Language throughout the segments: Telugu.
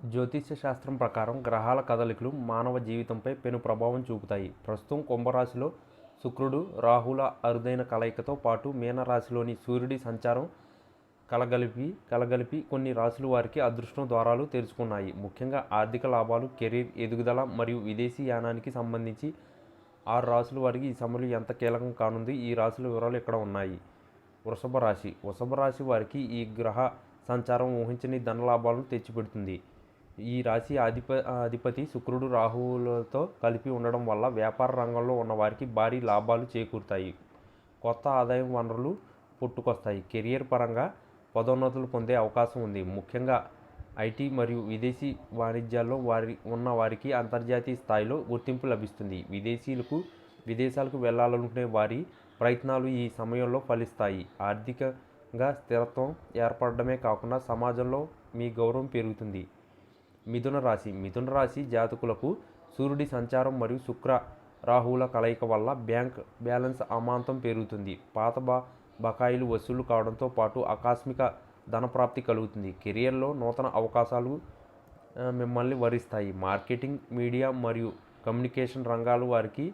జ్యోతిష్య శాస్త్రం ప్రకారం గ్రహాల కదలికలు మానవ జీవితంపై పెను ప్రభావం చూపుతాయి. ప్రస్తుతం కుంభరాశిలో శుక్రుడు, రాహుల అరుదైన కలయికతో పాటు మీనరాశిలోని సూర్యుడి సంచారం కలగలిపి కొన్ని రాశుల వారికి అదృష్టం ద్వారాలు తెరుచుకున్నాయి. ముఖ్యంగా ఆర్థిక లాభాలు, కెరీర్ ఎదుగుదల మరియు విదేశీ యానానికి సంబంధించి 6 రాశుల వారికి ఈ సమయంలో ఎంత కీలకం కానుంది. ఈ రాశుల వివరాలు ఇక్కడ ఉన్నాయి. వృషభ రాశి వారికి ఈ గ్రహ సంచారం ఊహించని ధనలాభాలను తెచ్చిపెడుతుంది. ఈ రాశి అధిపతి శుక్రుడు రాహువులతో కలిపి ఉండడం వల్ల వ్యాపార రంగంలో ఉన్న వారికి భారీ లాభాలు చేకూరుతాయి. కొత్త ఆదాయం వనరులు పుట్టుకొస్తాయి. కెరియర్ పరంగా పదోన్నతులు పొందే అవకాశం ఉంది. ముఖ్యంగా ఐటీ మరియు విదేశీ వాణిజ్యాల్లో ఉన్న వారికి అంతర్జాతీయ స్థాయిలో గుర్తింపు లభిస్తుంది. విదేశాలకు వెళ్ళాలనుకునే వారి ప్రయత్నాలు ఈ సమయంలో ఫలిస్తాయి. ఆర్థికంగా స్థిరత్వం ఏర్పడడమే కాకుండా సమాజంలో మీ గౌరవం పెరుగుతుంది. మిథున రాశి జాతకులకు సూర్యుడి సంచారం మరియు రాహువుల కలయిక వల్ల బ్యాంక్ బ్యాలెన్స్ అమాంతం పెరుగుతుంది. పాత బకాయిలు వసూలు కావడంతో పాటు ఆకస్మిక ధనప్రాప్తి కలుగుతుంది. కెరియర్లో నూతన అవకాశాలు మిమ్మల్ని వరిస్తాయి. మార్కెటింగ్, మీడియా మరియు కమ్యూనికేషన్ రంగాల వారికి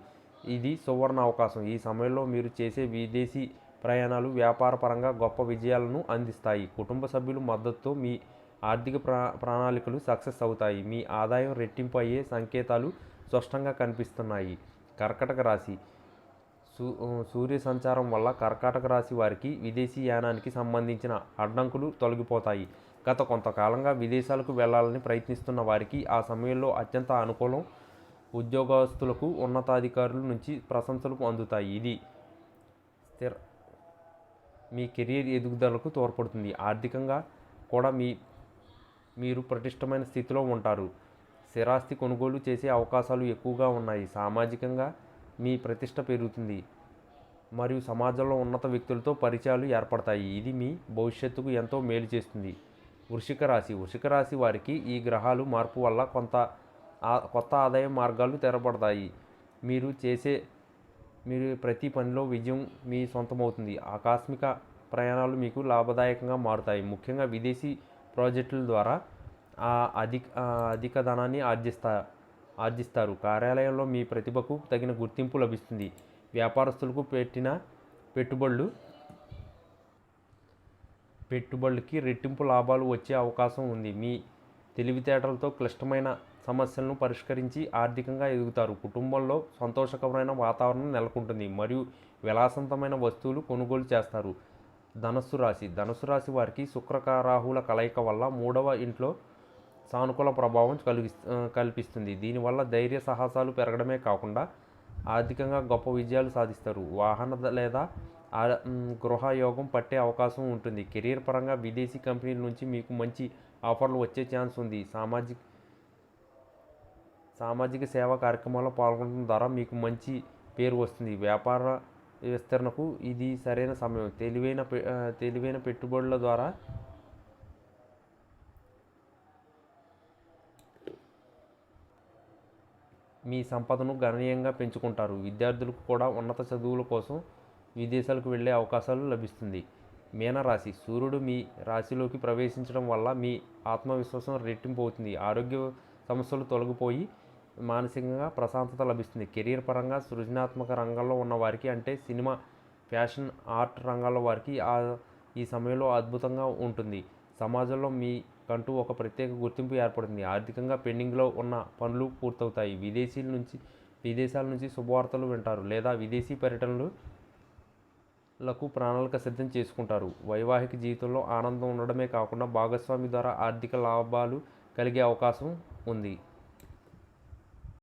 ఇది సువర్ణ అవకాశం. ఈ సమయంలో మీరు చేసే విదేశీ ప్రయాణాలు వ్యాపార పరంగా గొప్ప విజయాలను అందిస్తాయి. కుటుంబ సభ్యుల మద్దతుతో మీ ఆర్థిక ప్రణాళికలు సక్సెస్ అవుతాయి. మీ ఆదాయం రెట్టింపు అయ్యే సంకేతాలు స్పష్టంగా కనిపిస్తున్నాయి. కర్కాటక రాశి సూర్య సంచారం వల్ల కర్కాటక రాశి వారికి విదేశీ యానానికి సంబంధించిన అడ్డంకులు తొలగిపోతాయి. గత కొంతకాలంగా విదేశాలకు వెళ్ళాలని ప్రయత్నిస్తున్న వారికి ఆ సమయంలో అత్యంత అనుకూలం. ఉద్యోగస్తులకు ఉన్నతాధికారుల నుంచి ప్రశంసలు అందుతాయి. ఇది మీ కెరీర్ ఎదుగుదలకు తోడ్పడుతుంది. ఆర్థికంగా కూడా మీరు పటిష్టమైన స్థితిలో ఉంటారు. స్థిరాస్తి కొనుగోలు చేసే అవకాశాలు ఎక్కువగా ఉన్నాయి. సామాజికంగా మీ ప్రతిష్ట పెరుగుతుంది మరియు సమాజంలో ఉన్నత వ్యక్తులతో పరిచయాలు ఏర్పడతాయి. ఇది మీ భవిష్యత్తుకు ఎంతో మేలు చేస్తుంది. వృశ్చిక రాశి వారికి ఈ గ్రహాలు మార్పు వల్ల కొత్త ఆదాయ మార్గాలు తెరపడతాయి. మీరు ప్రతి పనిలో విజయం మీ సొంతమవుతుంది. ఆకస్మిక ప్రయాణాలు మీకు లాభదాయకంగా మారుతాయి. ముఖ్యంగా విదేశీ ప్రాజెక్టుల ద్వారా అధిక ధనాన్ని ఆర్జిస్తారు. కార్యాలయంలో మీ ప్రతిభకు తగిన గుర్తింపు లభిస్తుంది. వ్యాపారస్తులకు పెట్టిన పెట్టుబడులకి రెట్టింపు లాభాలు వచ్చే అవకాశం ఉంది. మీ తెలివితేటలతో క్లిష్టమైన సమస్యలను పరిష్కరించి ఆర్థికంగా ఎదుగుతారు. కుటుంబంలో సంతోషకరమైన వాతావరణం నెలకొంటుంది మరియు విలాసవంతమైన వస్తువులు కొనుగోలు చేస్తారు. ధనుస్సు రాశి వారికి రాహుల కలయిక వల్ల 3వ ఇంట్లో సానుకూల ప్రభావం కల్పిస్తుంది. దీనివల్ల ధైర్య సాహసాలు పెరగడమే కాకుండా ఆర్థికంగా గొప్ప విజయాలు సాధిస్తారు. వాహన లేదా గృహ యోగం పట్టే అవకాశం ఉంటుంది. కెరీర్ పరంగా విదేశీ కంపెనీల నుంచి మీకు మంచి ఆఫర్లు వచ్చే ఛాన్స్ ఉంది. సామాజిక సేవా కార్యక్రమాల్లో పాల్గొనడం ద్వారా మీకు మంచి పేరు వస్తుంది. వ్యాపార విస్తరణకు ఇది సరైన సమయం. తెలివైన పెట్టుబడుల ద్వారా మీ సంపదను గణనీయంగా పెంచుకుంటారు. విద్యార్థులకు కూడా ఉన్నత చదువుల కోసం విదేశాలకు వెళ్ళే అవకాశాలు లభిస్తుంది. మీనరాశి సూర్యుడు మీ రాశిలోకి ప్రవేశించడం వల్ల మీ ఆత్మవిశ్వాసం రెట్టింపు అవుతుంది. ఆరోగ్య సమస్యలు తొలగిపోయి మానసికంగా ప్రశాంతత లభిస్తుంది. కెరీర్ పరంగా సృజనాత్మక రంగంలో ఉన్న వారికి అంటే సినిమా, ఫ్యాషన్, ఆర్ట్ రంగాల వారికి ఈ సమయంలో అద్భుతంగా ఉంటుంది. సమాజంలో మీకంటూ ఒక ప్రత్యేక గుర్తింపు ఏర్పడుతుంది. ఆర్థికంగా పెండింగ్లో ఉన్న పనులు పూర్తవుతాయి. విదేశాల నుంచి శుభవార్తలు వింటారు లేదా విదేశీ పర్యటనలకు ప్రణాళిక సిద్ధం చేసుకుంటారు. వైవాహిక జీవితంలో ఆనందం ఉండడమే కాకుండా భాగస్వామి ద్వారా ఆర్థిక లాభాలు కలిగే అవకాశం ఉంది.